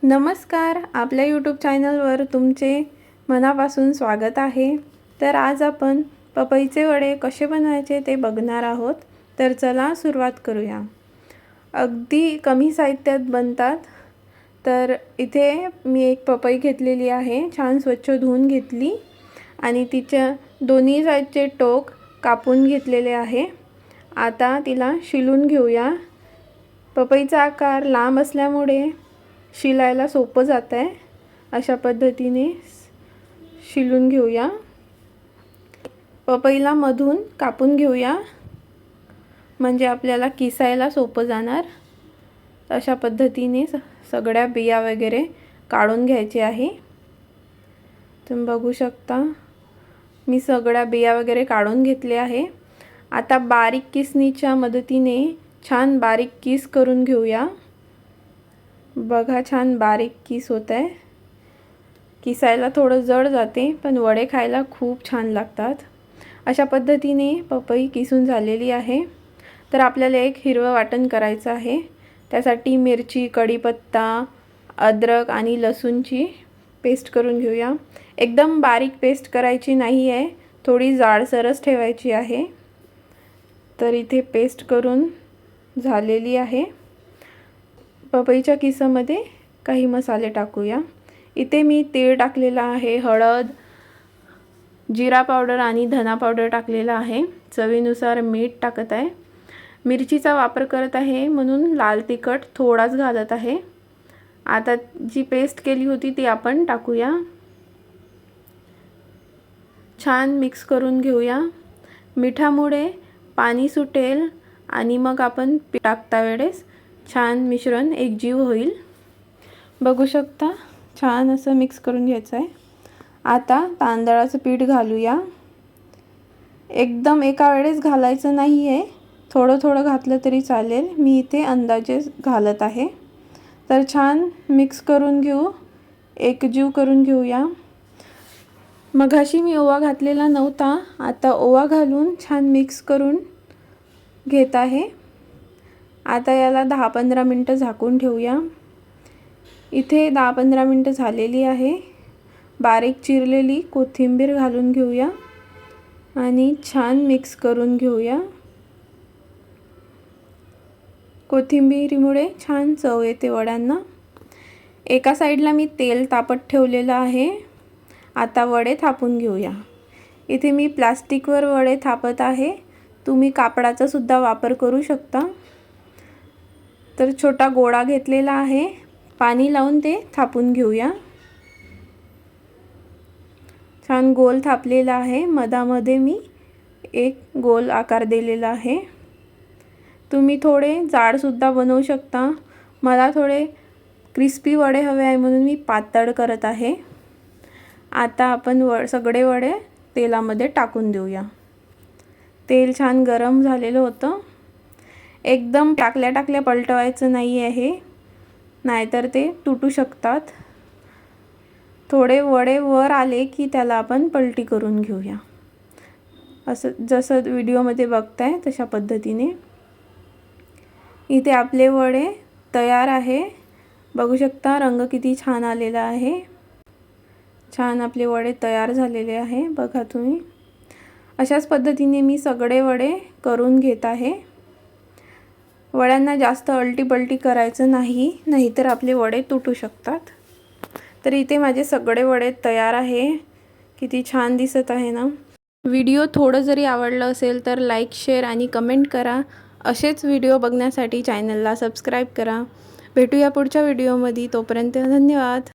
नमस्कार, आपल्या यूट्यूब चॅनलवर तुमचे मनापासून स्वागत आहे। तर आज आपण पपईचे वडे कसे बनवायचे ते बघणार आहोत। तर चला सुरुवात करूया। अगदी कमी साहित्यात बनतात। तर इथे मी एक पपई घेतलेली आहे, छान स्वच्छ धुवून घेतली आणि तिच्या दोन्ही साईडचे टोक कापून घेतलेले आहे। आता तिला शिलून घेऊया। पपईचा आकार लांब असल्यामुळे शिलायला सोपं जात आहे। अशा पद्धतीने शिलून घेऊया। पपईला मधून कापून घेऊया, म्हणजे आपल्याला किसायला सोपं जाणार। अशा पद्धतीने सगळ्या बिया वगैरे काढून घ्यायचे आहे। तुम्ही बघू शकता मी सगळ्या बिया वगैरे काढून घेतले आहे। आता बारीक किसणीच्या मदतीने छान बारीक किस करून घेऊया। बघा छान बारीक किस होत आहे। किसायला थोडं जड जाते, पण वडे खायला खूप छान लागतात। अशा पद्धतीने पपई किसून झालेली आहे। तर आपल्याला एक हिरवं वाटण करायचं आहे। त्यासाठी मिरची, कढीपत्ता, अद्रक आणि लसूणची पेस्ट करून घेऊया। एकदम बारीक पेस्ट करायची नाही आहे, थोडी जाडसरच ठेवायची आहे। तर इथे पेस्ट करून झालेली आहे। पपईच्या किसामध्ये काही मसाले टाकूया। इथे मी तीळ टाकलेला आहे, हळद, जिरा पावडर आणि धना पावडर टाकलेला आहे। चवीनुसार मीठ टाकत आहे। मिरचीचा वापर करत आहे म्हणून लाल तिखट थोडाच घालत आहे। आता जी पेस्ट केली होती ती आपण टाकूया। छान मिक्स करून घेऊया। मिठामुळे पाणी सुटेल आणि मग आपण टाकता वेळेस छान मिश्रण एकजीव होईल। बघू शकता छान असं मिक्स करून घ्यायचं आहे। आता तांदळाचं पीठ घालूया। एकदम एका वेळेस घालायचं नाही आहे, थोडं थोडं घातलं तरी चालेल। मी इथे अंदाजे घालत आहे। तर छान मिक्स करून घेऊ, एकजीव करून घेऊया। मगाशी मी ओवा घातलेला नव्हता, आता ओवा घालून छान मिक्स करून घेत आहे। आता याला 10-15 मिनटं झाकून ठेवूया। इथे 10-15 मिनटं झालेली आहे। बारीक चिरलेली कोथिंबीर घालून घेऊया आणि छान मिक्स करून घेऊया। कोथिंबीरीमुळे छान चव येते वड्यांना। एका साईडला मी तेल तापत ठेवलेलं आहे। आता वडे थापून घेऊया। इथे मी प्लास्टिकवर वडे थापत आहे, तुम्ही कापडाचा सुद्धा वापर करू शकता। तर छोटा गोळा घेतलेला आहे, पाणी लावून ते थापून घेऊया। छान गोल थापलेला आहे। मधामध्ये मी एक गोल आकार दिलेला आहे। तुम्ही थोडे जाड सुद्धा बनवू शकता। मला थोडे क्रिस्पी वडे हवे आहे म्हणून मी पातळ करत आहे। आता आपण सगळे वडे तेलामध्ये टाकून देऊया। तेल छान गरम झालेलं होतं। एकदम टाकल्या पलटवायचं नाही आहे, नाहीतर ते तुटू शकतात। थोडे वडे वर आले की त्याला आपण पलटी करून घेऊया, असं जसं व्हिडिओमध्ये बघताय तशा पद्धतीने। इथे आपले वडे तयार आहे। बघू शकता रंग किती छान आलेला आहे। छान आपले वडे तयार झालेले आहे, बघा तुम्ही। अशाच पद्धतीने मी सगळे वडे करून घेत आहे। वड्यांना जास्त अलटी-पलटी करायचं नाही, नाहीतर आपले वडे तुटू शकतात। तर इथे माझे सगळे वडे तयार आहे। किती छान दिसत आहे ना। व्हिडिओ थोडं जरी आवडलं असेल तर लाईक, शेअर आणि कमेंट करा। असेच व्हिडिओ बघण्यासाठी चॅनलला सबस्क्राईब करा। भेटूया पुढच्या व्हिडिओमध्ये, तोपर्यंत धन्यवाद।